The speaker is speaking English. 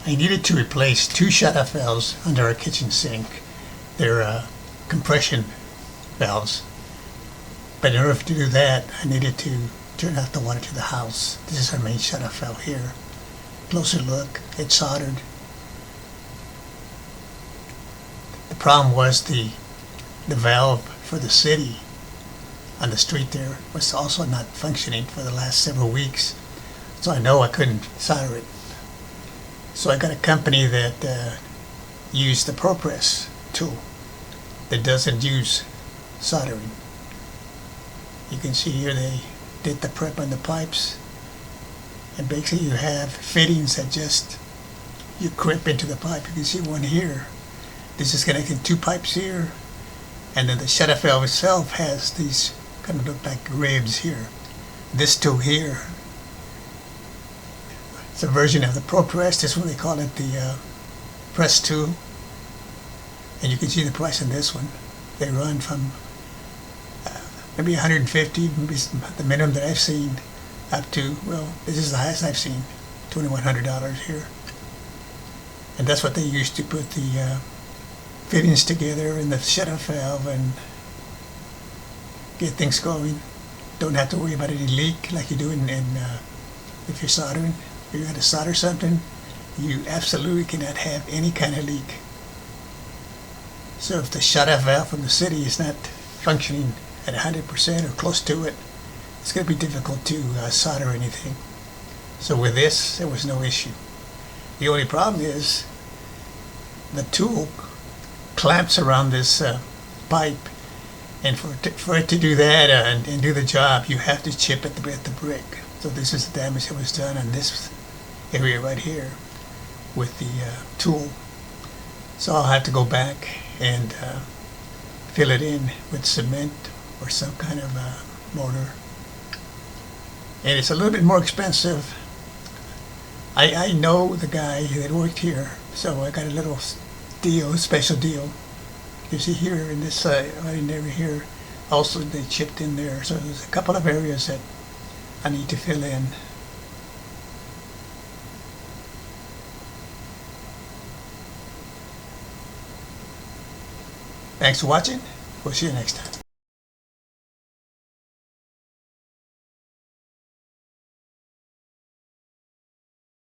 I needed to replace two shut-off valves under our kitchen sink. They're compression valves. But in order to do that, I needed to turn off the water to the house. This is our main shut-off valve here. Closer look, it's soldered. The problem was the valve for the city on the street there was also not functioning for the last several weeks. So I know I couldn't solder it. So I got a company that used the ProPress tool that doesn't use soldering. You can see here they did the prep on the pipes, and basically you have fittings that just you grip into the pipe. You can see one here. This is connecting two pipes here, and then the shut-off valve itself has these kind of look like ribs here. This tool here, it's a version of the ProPress. This one they call it the press tool, and you can see the price on this one. They run from maybe 150, maybe the minimum that I've seen, up to, well, this is the highest I've seen, $2,100 here. And that's what they use to put the fittings together in the shut-off valve and get things going. Don't have to worry about any leak like you do if you're soldering. If you're going to solder something, you absolutely cannot have any kind of leak. So if the shut-off valve from the city is not functioning at 100% or close to it, it's going to be difficult to solder anything. So with this, there was no issue. The only problem is the tool clamps around this pipe, and for it to do that and do the job, you have to chip at the brick. So this is the damage that was done on this area right here with the tool. So I'll have to go back and fill it in with cement or some kind of mortar. And it's a little bit more expensive. I know the guy that worked here, so I got a little deal, special deal. You see here in this area here, also they chipped in there. So there's a couple of areas that I need to fill in. Thanks for watching. We'll see you next time.